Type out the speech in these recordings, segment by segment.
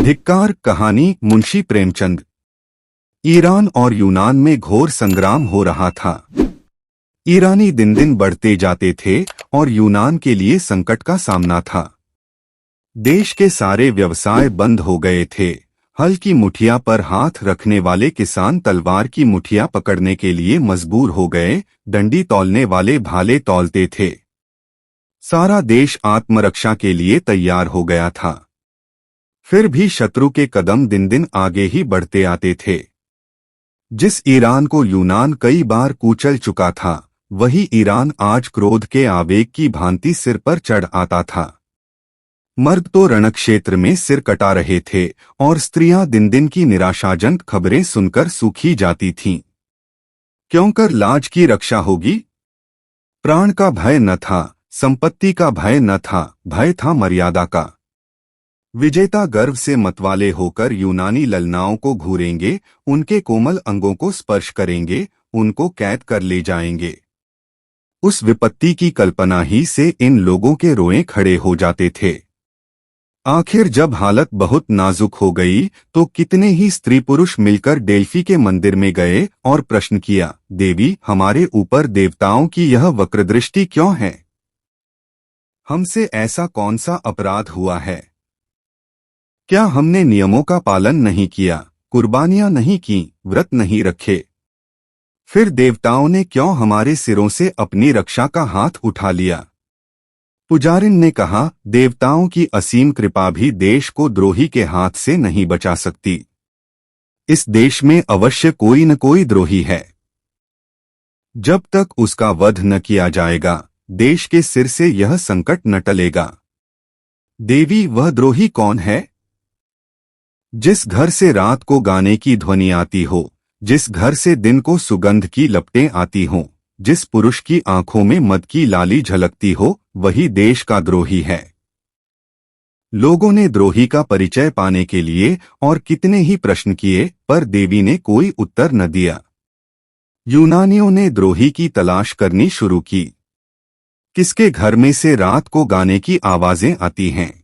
धिक्कार कहानी मुंशी प्रेमचंद। ईरान और यूनान में घोर संग्राम हो रहा था। ईरानी दिन दिन बढ़ते जाते थे और यूनान के लिए संकट का सामना था। देश के सारे व्यवसाय बंद हो गए थे। हल की मुठिया पर हाथ रखने वाले किसान तलवार की मुठिया पकड़ने के लिए मजबूर हो गए। डंडी तौलने वाले भाले तौलते थे। सारा देश आत्मरक्षा के लिए तैयार हो गया था। फिर भी शत्रु के कदम दिन दिन आगे ही बढ़ते आते थे। जिस ईरान को यूनान कई बार कुचल चुका था, वही ईरान आज क्रोध के आवेग की भांति सिर पर चढ़ आता था। मर्द तो रणक्षेत्र में सिर कटा रहे थे और स्त्रियां दिन दिन की निराशाजनक खबरें सुनकर सूखी जाती थीं। क्यों कर लाज की रक्षा होगी? प्राण का भय न था, संपत्ति का भय न था, भय था मर्यादा का। विजेता गर्व से मतवाले होकर यूनानी ललनाओं को घूरेंगे, उनके कोमल अंगों को स्पर्श करेंगे, उनको कैद कर ले जाएंगे। उस विपत्ति की कल्पना ही से इन लोगों के रोएं खड़े हो जाते थे। आखिर जब हालत बहुत नाजुक हो गई तो कितने ही स्त्री पुरुष मिलकर डेल्फी के मंदिर में गए और प्रश्न किया, देवी, हमारे ऊपर देवताओं की यह वक्रदृष्टि क्यों है? हमसे ऐसा कौन सा अपराध हुआ है? क्या हमने नियमों का पालन नहीं किया, कुर्बानियां नहीं की, व्रत नहीं रखे? फिर देवताओं ने क्यों हमारे सिरों से अपनी रक्षा का हाथ उठा लिया? पुजारिन ने कहा, देवताओं की असीम कृपा भी देश को द्रोही के हाथ से नहीं बचा सकती। इस देश में अवश्य कोई न कोई द्रोही है। जब तक उसका वध न किया जाएगा, देश के सिर से यह संकट न टलेगा। देवी, वह द्रोही कौन है? जिस घर से रात को गाने की ध्वनि आती हो, जिस घर से दिन को सुगंध की लपटें आती हों, जिस पुरुष की आंखों में मद की लाली झलकती हो, वही देश का द्रोही है। लोगों ने द्रोही का परिचय पाने के लिए और कितने ही प्रश्न किए, पर देवी ने कोई उत्तर न दिया। यूनानियों ने द्रोही की तलाश करनी शुरू की। किसके घर में से रात को गाने की आवाजें आती हैं?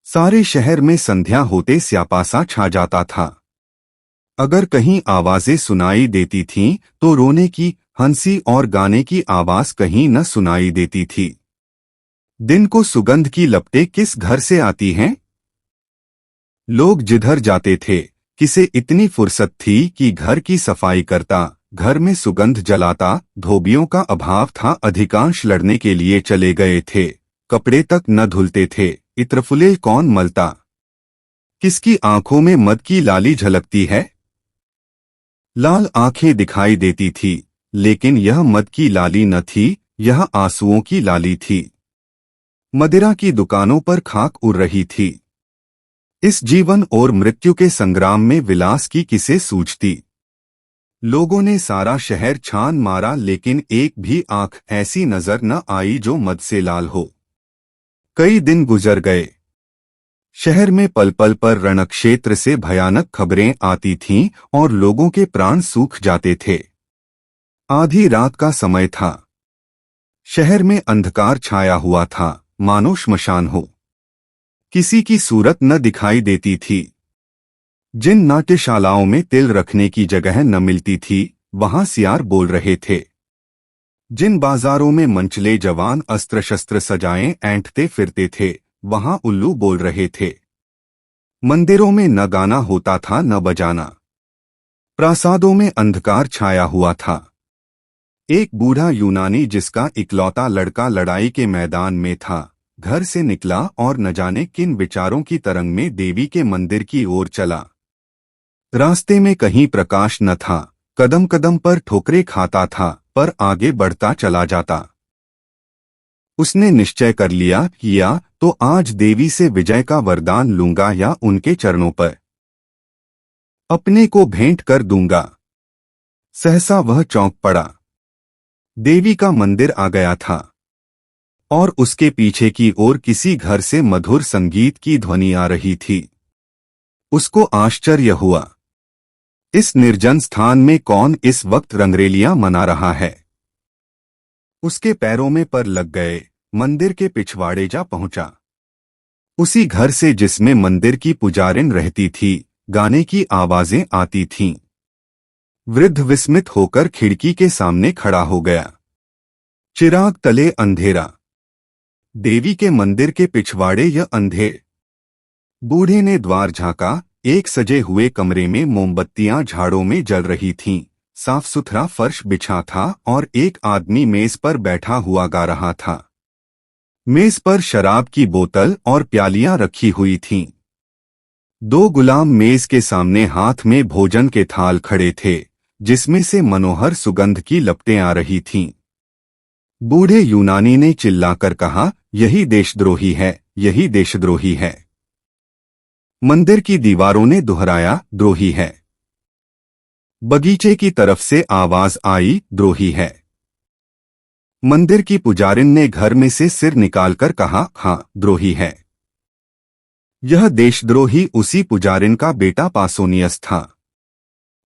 सारे शहर में संध्या होते स्यापासा छा जाता था। अगर कहीं आवाजें सुनाई देती थीं, तो रोने की, हंसी और गाने की आवाज कहीं न सुनाई देती थी। दिन को सुगंध की लपटें किस घर से आती हैं? लोग जिधर जाते थे, किसे इतनी फुर्सत थी कि घर की सफाई करता, घर में सुगंध जलाता? धोबियों का अभाव था, अधिकांश लड़ने के लिए चले गए थे। कपड़े तक न धुलते थे। इत्रफुले कौन मलता? किसकी आंखों में मद की लाली झलकती है? लाल आंखें दिखाई देती थी, लेकिन यह मद की लाली न थी, यह आंसुओं की लाली थी। मदिरा की दुकानों पर खाक उड़ रही थी। इस जीवन और मृत्यु के संग्राम में विलास की किसे सूझती? लोगों ने सारा शहर छान मारा, लेकिन एक भी आंख ऐसी नजर न आई जो मद से लाल हो। कई दिन गुजर गए। शहर में पल पल पर रणक्षेत्र से भयानक खबरें आती थीं और लोगों के प्राण सूख जाते थे। आधी रात का समय था। शहर में अंधकार छाया हुआ था, मानो श्मशान हो। किसी की सूरत न दिखाई देती थी। जिन नाट्यशालाओं में तिल रखने की जगह न मिलती थी, वहां सियार बोल रहे थे। जिन बाजारों में मंचले जवान अस्त्र शस्त्र सजाएं ऐंठते फिरते थे, वहां उल्लू बोल रहे थे। मंदिरों में न गाना होता था न बजाना। प्रासादों में अंधकार छाया हुआ था। एक बूढ़ा यूनानी, जिसका इकलौता लड़का लड़ाई के मैदान में था, घर से निकला और न जाने किन विचारों की तरंग में देवी के मंदिर की ओर चला। रास्ते में कहीं प्रकाश न था, कदम कदम पर ठोकरें खाता था, पर आगे बढ़ता चला जाता। उसने निश्चय कर लिया, किया तो आज देवी से विजय का वरदान लूंगा या उनके चरणों पर अपने को भेंट कर दूंगा। सहसा वह चौंक पड़ा। देवी का मंदिर आ गया था और उसके पीछे की ओर किसी घर से मधुर संगीत की ध्वनि आ रही थी। उसको आश्चर्य हुआ, इस निर्जन स्थान में कौन इस वक्त रंगरेलियां मना रहा है? उसके पैरों में पर लग गए, मंदिर के पिछवाड़े जा पहुंचा। उसी घर से जिसमें मंदिर की पुजारिन रहती थी, गाने की आवाजें आती थीं। वृद्ध विस्मित होकर खिड़की के सामने खड़ा हो गया। चिराग तले अंधेरा। देवी के मंदिर के पिछवाड़े यह अंधे। बूढ़े ने द्वार झांका। एक सजे हुए कमरे में मोमबत्तियां झाड़ों में जल रही थीं। साफ सुथरा फर्श बिछा था और एक आदमी मेज पर बैठा हुआ गा रहा था। मेज पर शराब की बोतल और प्यालियां रखी हुई थीं। दो गुलाम मेज के सामने हाथ में भोजन के थाल खड़े थे, जिसमें से मनोहर सुगंध की लपटें आ रही थीं। बूढ़े यूनानी ने चिल्लाकर कहा, यही देशद्रोही है, यही देशद्रोही है। मंदिर की दीवारों ने दोहराया, द्रोही है। बगीचे की तरफ से आवाज आई, द्रोही है। मंदिर की पुजारिन ने घर में से सिर निकालकर कहा, हाँ, द्रोही है। यह देशद्रोही उसी पुजारिन का बेटा पासोनियस था।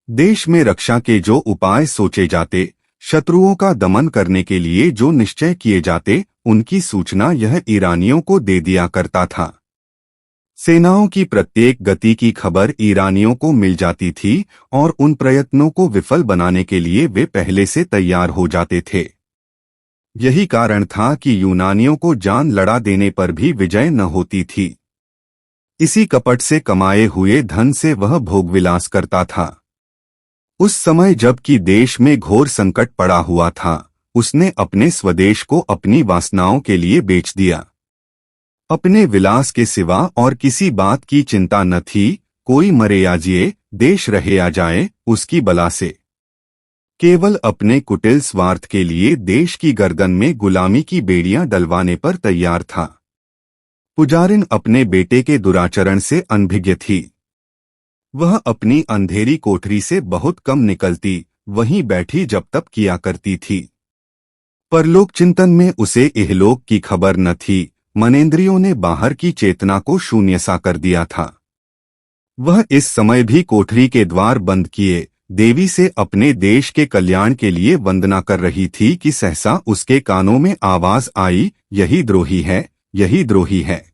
देश में रक्षा के जो उपाय सोचे जाते, शत्रुओं का दमन करने के लिए जो निश्चय किए जाते, उनकी सूचना यह ईरानियों को दे दिया करता था। सेनाओं की प्रत्येक गति की खबर ईरानियों को मिल जाती थी और उन प्रयत्नों को विफल बनाने के लिए वे पहले से तैयार हो जाते थे। यही कारण था कि यूनानियों को जान लड़ा देने पर भी विजय न होती थी। इसी कपट से कमाए हुए धन से वह भोगविलास करता था। उस समय जबकि देश में घोर संकट पड़ा हुआ था, उसने अपने स्वदेश को अपनी वासनाओं के लिए बेच दिया। अपने विलास के सिवा और किसी बात की चिंता न थी। कोई मरे या जिए, देश रहे या जाए, उसकी बला से। केवल अपने कुटिल स्वार्थ के लिए देश की गर्दन में गुलामी की बेड़ियां डलवाने पर तैयार था। पुजारिन अपने बेटे के दुराचरण से अनभिज्ञ थी। वह अपनी अंधेरी कोठरी से बहुत कम निकलती, वहीं बैठी जब तप किया करती थी। परलोक चिंतन में उसे इहलोक की खबर न थी। मनेंद्रियों ने बाहर की चेतना को शून्य सा कर दिया था। वह इस समय भी कोठरी के द्वार बंद किए देवी से अपने देश के कल्याण के लिए वंदना कर रही थी कि सहसा उसके कानों में आवाज आई, यही द्रोही है, यही द्रोही है।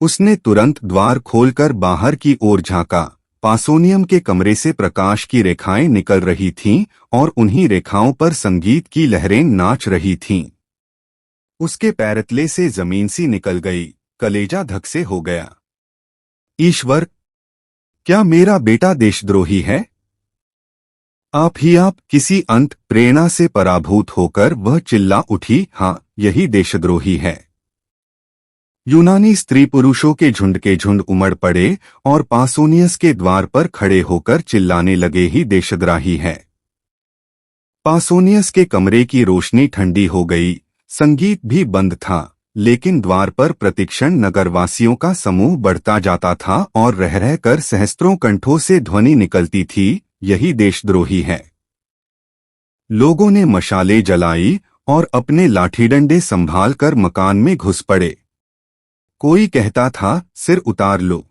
उसने तुरंत द्वार खोलकर बाहर की ओर झांका। पासोनियम के कमरे से प्रकाश की रेखाएं निकल रही थीं और उन्हीं रेखाओं पर संगीत की लहरें नाच रही थीं। उसके पैरतले से जमीन सी निकल गई। कलेजा धक से हो गया। ईश्वर, क्या मेरा बेटा देशद्रोही है? आप ही आप किसी अंत प्रेरणा से पराभूत होकर वह चिल्ला उठी, हाँ, यही देशद्रोही है। यूनानी स्त्री पुरुषों के झुंड उमड़ पड़े और पासोनियस के द्वार पर खड़े होकर चिल्लाने लगे, ही देशद्रोही है। पासोनियस के कमरे की रोशनी ठंडी हो गई। संगीत भी बंद था, लेकिन द्वार पर प्रतिक्षण नगरवासियों का समूह बढ़ता जाता था और रह रहकर सहस्त्रों कंठों से ध्वनि निकलती थी, यही देशद्रोही है। लोगों ने मशालें जलाई और अपने लाठीडंडे संभाल कर मकान में घुस पड़े। कोई कहता था, सिर उतार लो।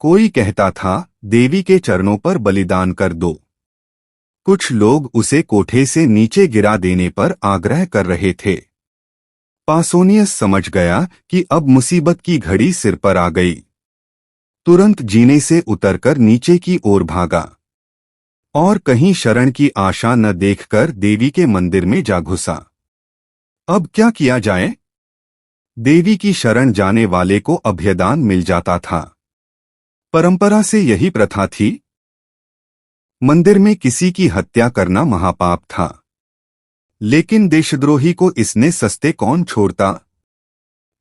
कोई कहता था, देवी के चरणों पर बलिदान कर दो। कुछ लोग उसे कोठे से नीचे गिरा देने पर आग्रह कर रहे थे। पासोनियस समझ गया कि अब मुसीबत की घड़ी सिर पर आ गई। तुरंत जीने से उतरकर नीचे की ओर भागा और कहीं शरण की आशा न देखकर देवी के मंदिर में जा घुसा। अब क्या किया जाए? देवी की शरण जाने वाले को अभयदान मिल जाता था। परंपरा से यही प्रथा थी। मंदिर में किसी की हत्या करना महापाप था, लेकिन देशद्रोही को इसने सस्ते कौन छोड़ता।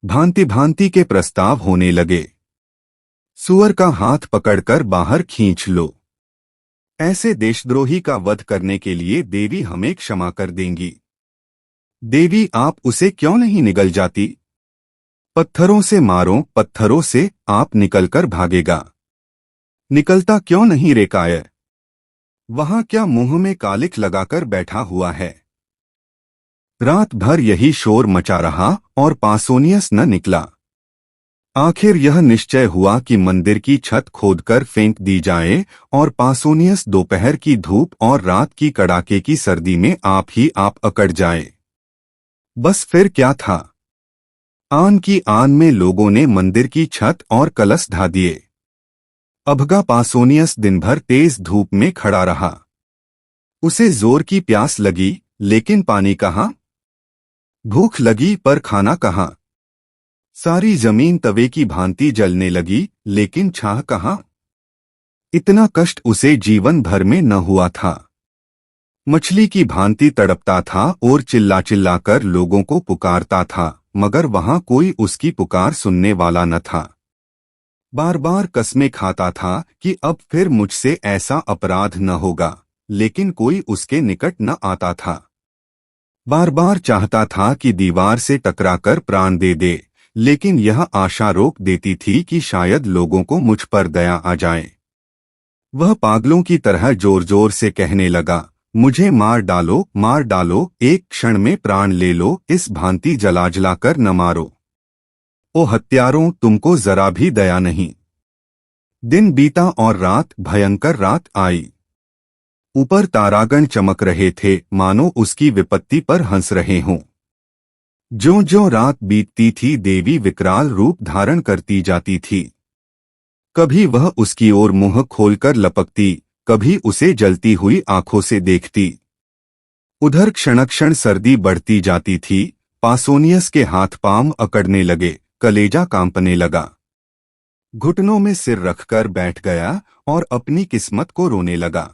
भांति भांति के प्रस्ताव होने लगे। सुअर का हाथ पकड़कर बाहर खींच लो। ऐसे देशद्रोही का वध करने के लिए देवी हमें क्षमा कर देंगी। देवी, आप उसे क्यों नहीं निगल जाती? पत्थरों से मारो, पत्थरों से, आप निकलकर भागेगा। निकलता क्यों नहीं रे कायर? वहां क्या मुंह में कालिख लगाकर बैठा हुआ है? रात भर यही शोर मचा रहा और पासोनियस न निकला। आखिर यह निश्चय हुआ कि मंदिर की छत खोदकर फेंक दी जाए और पासोनियस दोपहर की धूप और रात की कड़ाके की सर्दी में आप ही आप अकड़ जाए। बस फिर क्या था? आन की आन में लोगों ने मंदिर की छत और कलश ढा दिए। अभगा पासोनियस दिन भर तेज धूप में खड़ा रहा। उसे जोर की प्यास लगी, लेकिन पानी कहाँ? भूख लगी पर खाना कहाँ? सारी जमीन तवे की भांति जलने लगी, लेकिन छाह कहाँ? इतना कष्ट उसे जीवन भर में न हुआ था। मछली की भांति तड़पता था और चिल्ला चिल्ला कर लोगों को पुकारता था, मगर वहां कोई उसकी पुकार सुनने वाला न था। बार बार कस्में खाता था कि अब फिर मुझसे ऐसा अपराध न होगा, लेकिन कोई उसके निकट न आता था। बार बार चाहता था कि दीवार से टकराकर प्राण दे दे, लेकिन यह आशा रोक देती थी कि शायद लोगों को मुझ पर दया आ जाए। वह पागलों की तरह जोर जोर से कहने लगा, मुझे मार डालो, एक क्षण में प्राण ले लो, इस भांति जला जला कर न मारो। ओ हत्यारों, तुमको जरा भी दया नहीं। दिन बीता और रात, भयंकर रात आई। ऊपर तारागण चमक रहे थे, मानो उसकी विपत्ति पर हंस रहे हों। ज्यों ज्यों रात बीतती थी, देवी विकराल रूप धारण करती जाती थी। कभी वह उसकी ओर मुंह खोलकर लपकती, कभी उसे जलती हुई आंखों से देखती। उधर क्षण सर्दी बढ़ती जाती थी। पासोनियस के हाथ पांव अकड़ने लगे, कलेजा कांपने लगा। घुटनों में सिर रखकर बैठ गया और अपनी किस्मत को रोने लगा।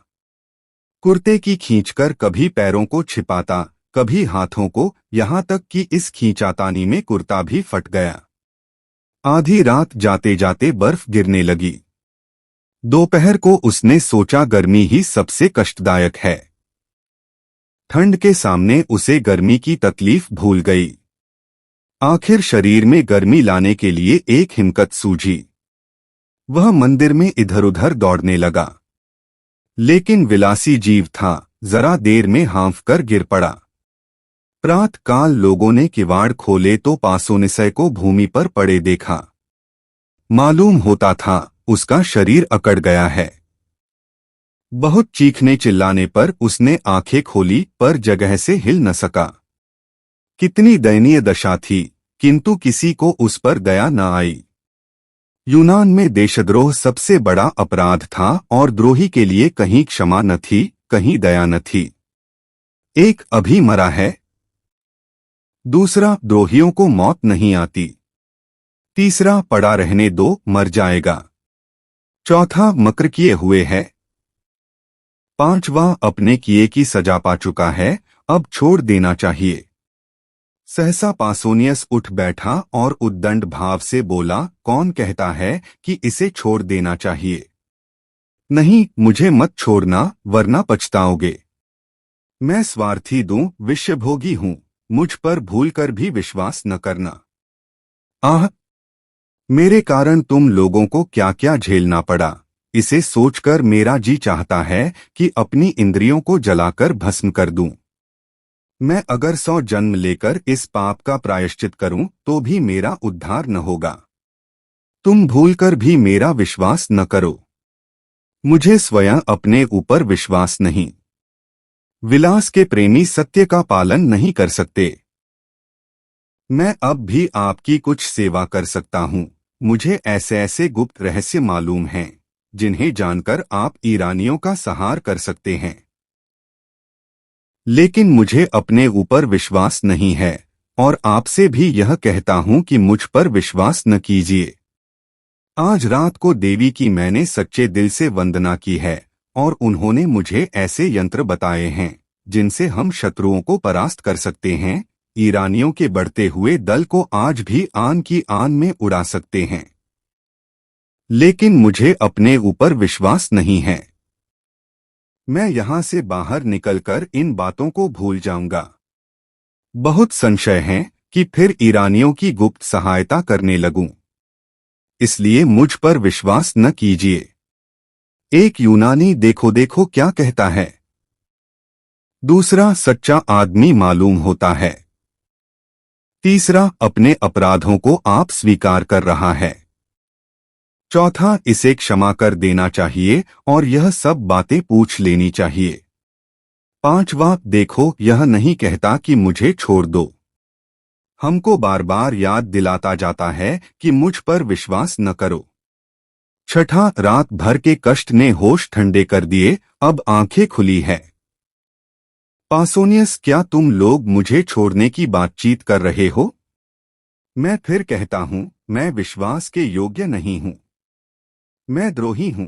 कुर्ते की खींचकर कभी पैरों को छिपाता, कभी हाथों को, यहाँ तक कि इस खींचातानी में कुर्ता भी फट गया। आधी रात जाते जाते बर्फ गिरने लगी। दोपहर को उसने सोचा गर्मी ही सबसे कष्टदायक है। ठंड के सामने उसे गर्मी की तकलीफ भूल गई। आखिर शरीर में गर्मी लाने के लिए एक हिम्मत सूझी। वह मंदिर में इधर उधर दौड़ने लगा, लेकिन विलासी जीव था, जरा देर में हाँफ कर गिर पड़ा। प्रात काल लोगों ने किवाड़ खोले तो पासोनिसय को भूमि पर पड़े देखा। मालूम होता था उसका शरीर अकड़ गया है। बहुत चीखने चिल्लाने पर उसने आंखें खोली, पर जगह से हिल न सका। कितनी दयनीय दशा थी, किंतु किसी को उस पर दया न आई। यूनान में देशद्रोह सबसे बड़ा अपराध था और द्रोही के लिए कहीं क्षमा न थी, कहीं दया न थी। एक अभी मरा है, दूसरा द्रोहियों को मौत नहीं आती, तीसरा पड़ा रहने दो, मर जाएगा, चौथा मक्र किए हुए है, पांचवा अपने किए की सजा पा चुका है, अब छोड़ देना चाहिए। सहसा पासोनियस उठ बैठा और उद्दंड भाव से बोला, कौन कहता है कि इसे छोड़ देना चाहिए? नहीं, मुझे मत छोड़ना, वरना पछताओगे। मैं स्वार्थी दूं, विषयभोगी हूं, मुझ पर भूलकर भी विश्वास न करना। आह, मेरे कारण तुम लोगों को क्या क्या झेलना पड़ा, इसे सोचकर मेरा जी चाहता है कि अपनी इंद्रियों को जलाकर भस्म कर दूं। मैं अगर 100 जन्म लेकर इस पाप का प्रायश्चित करूं तो भी मेरा उद्धार न होगा। तुम भूलकर भी मेरा विश्वास न करो। मुझे स्वयं अपने ऊपर विश्वास नहीं। विलास के प्रेमी सत्य का पालन नहीं कर सकते। मैं अब भी आपकी कुछ सेवा कर सकता हूं। मुझे ऐसे ऐसे गुप्त रहस्य मालूम हैं, जिन्हें जानकर आप ईरानियों का सहार कर सकते हैं। लेकिन मुझे अपने ऊपर विश्वास नहीं है, और आपसे भी यह कहता हूं कि मुझ पर विश्वास न कीजिए। आज रात को देवी की मैंने सच्चे दिल से वंदना की है, और उन्होंने मुझे ऐसे यंत्र बताए हैं जिनसे हम शत्रुओं को परास्त कर सकते हैं, ईरानियों के बढ़ते हुए दल को आज भी आन की आन में उड़ा सकते हैं। लेकिन मुझे अपने ऊपर विश्वास नहीं है। मैं यहां से बाहर निकलकर इन बातों को भूल जाऊंगा। बहुत संशय है कि फिर ईरानियों की गुप्त सहायता करने लगूं। इसलिए मुझ पर विश्वास न कीजिए। एक यूनानी देखो देखो क्या कहता है, दूसरा सच्चा आदमी मालूम होता है, तीसरा अपने अपराधों को आप स्वीकार कर रहा है, चौथा इसे क्षमा कर देना चाहिए और यह सब बातें पूछ लेनी चाहिए, पांचवा देखो यह नहीं कहता कि मुझे छोड़ दो। हमको बार बार याद दिलाता जाता है कि मुझ पर विश्वास न करो। छठा, रात भर के कष्ट ने होश ठंडे कर दिए, अब आंखें खुली है। पासोनियस, क्या तुम लोग मुझे छोड़ने की बातचीत कर रहे हो? मैं फिर कहता हूं, मैं विश्वास के योग्य नहीं हूं। मैं द्रोही हूं।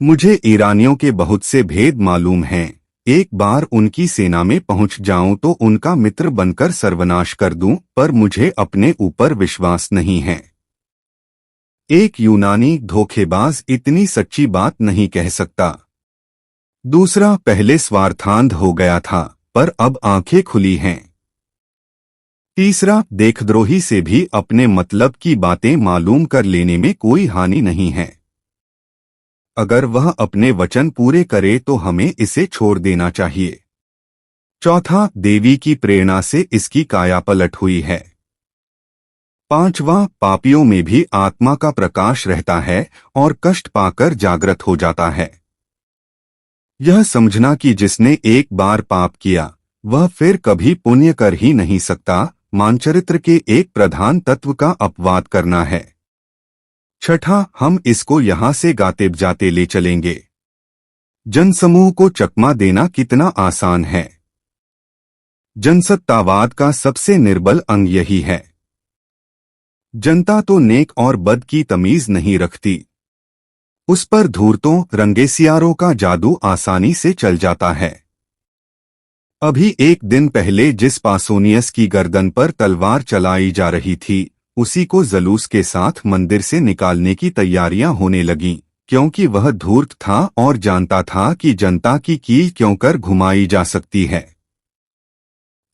मुझे ईरानियों के बहुत से भेद मालूम हैं। एक बार उनकी सेना में पहुंच जाऊं तो उनका मित्र बनकर सर्वनाश कर दूं, पर मुझे अपने ऊपर विश्वास नहीं है। एक यूनानी धोखेबाज इतनी सच्ची बात नहीं कह सकता। दूसरा, पहले स्वार्थांध हो गया था, पर अब आंखें खुली हैं। तीसरा, देशद्रोही से भी अपने मतलब की बातें मालूम कर लेने में कोई हानि नहीं है। अगर वह अपने वचन पूरे करे तो हमें इसे छोड़ देना चाहिए। चौथा, देवी की प्रेरणा से इसकी कायापलट हुई है। पांचवा, पापियों में भी आत्मा का प्रकाश रहता है और कष्ट पाकर जागृत हो जाता है। यह समझना कि जिसने एक बार पाप किया वह फिर कभी पुण्य कर ही नहीं सकता, मानचरित्र के एक प्रधान तत्व का अपवाद करना है। छठा, हम इसको यहां से गाते बजाते ले चलेंगे। जनसमूह को चकमा देना कितना आसान है। जनसत्तावाद का सबसे निर्बल अंग यही है। जनता तो नेक और बद की तमीज नहीं रखती। उस पर धूर्तों रंगेसियारों का जादू आसानी से चल जाता है। अभी एक दिन पहले जिस पासोनियस की गर्दन पर तलवार चलाई जा रही थी, उसी को जलूस के साथ मंदिर से निकालने की तैयारियां होने लगीं, क्योंकि वह धूर्त था और जानता था कि जनता की कील क्यों कर घुमाई जा सकती है।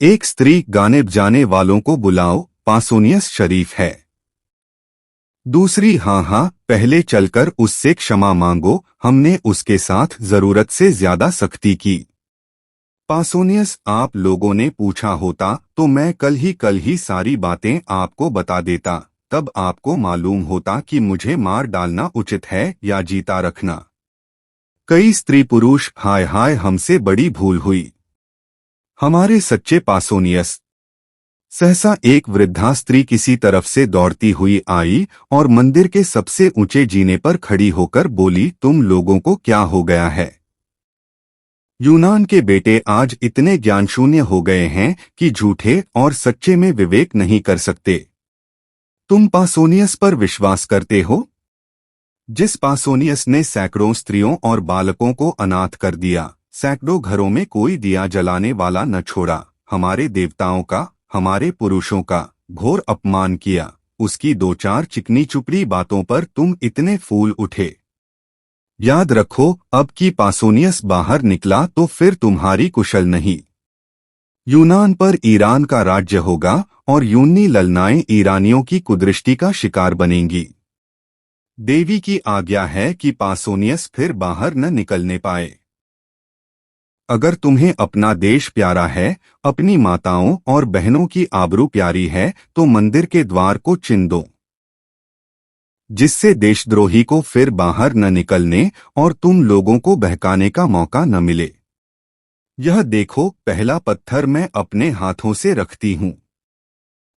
एक स्त्री, गाने बजाने वालों को बुलाओ, पासोनियस शरीफ है। दूसरी, हाँ, पहले चलकर उससे क्षमा मांगो, हमने उसके साथ जरूरत से ज्यादा सख्ती की। पासोनियस, आप लोगों ने पूछा होता तो मैं कल ही सारी बातें आपको बता देता, तब आपको मालूम होता कि मुझे मार डालना उचित है या जीता रखना। कई स्त्री पुरुष, हाय हाय, हमसे बड़ी भूल हुई। हमारे सच्चे पासोनियस। सहसा एक वृद्धा स्त्री किसी तरफ से दौड़ती हुई आई और मंदिर के सबसे ऊंचे जीने पर खड़ी होकर बोली, तुम लोगों को क्या हो गया है? यूनान के बेटे आज इतने ज्ञानशून्य हो गए हैं कि झूठे और सच्चे में विवेक नहीं कर सकते। तुम पासोनियस पर विश्वास करते हो? जिस पासोनियस ने सैकड़ों स्त्रियों और बालकों को अनाथ कर दिया, सैकड़ों घरों में कोई दिया जलाने वाला न छोड़ा, हमारे देवताओं का, हमारे पुरुषों का घोर अपमान किया, उसकी दो चार चिकनी चुपड़ी बातों पर तुम इतने फूल उठे। याद रखो, अब की पासोनियस बाहर निकला तो फिर तुम्हारी कुशल नहीं। यूनान पर ईरान का राज्य होगा और यूनी ललनाएं ईरानियों की कुदृष्टि का शिकार बनेंगी। देवी की आज्ञा है कि पासोनियस फिर बाहर न निकलने पाए। अगर तुम्हें अपना देश प्यारा है, अपनी माताओं और बहनों की आबरू प्यारी है, तो मंदिर के द्वार को चिन दो, जिससे देशद्रोही को फिर बाहर न निकलने और तुम लोगों को बहकाने का मौका न मिले। यह देखो, पहला पत्थर मैं अपने हाथों से रखती हूं।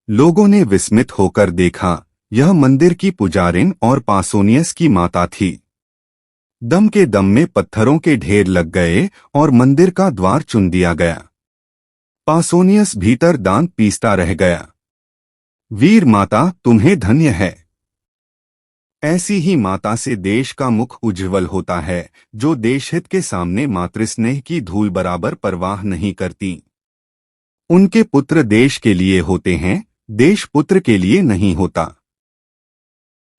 लोगों ने विस्मित होकर देखा, यह मंदिर की पुजारिन और पासोनियस की माता थी। दम के दम में पत्थरों के ढेर लग गए और मंदिर का द्वार चुन दिया गया। पासोनियस भीतर दांत पीसता रह गया। वीर माता, तुम्हें धन्य है। ऐसी ही माता से देश का मुख उज्ज्वल होता है, जो देशहित के सामने मातृस्नेह की धूल बराबर परवाह नहीं करती। उनके पुत्र देश के लिए होते हैं, देश पुत्र के लिए नहीं होता।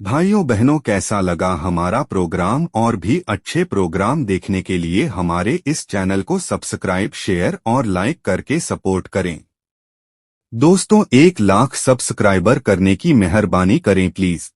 भाइयों बहनों, कैसा लगा हमारा प्रोग्राम? और भी अच्छे प्रोग्राम देखने के लिए हमारे इस चैनल को सब्सक्राइब, शेयर और लाइक करके सपोर्ट करें। दोस्तों, 1 लाख सब्सक्राइबर करने की मेहरबानी करें प्लीज।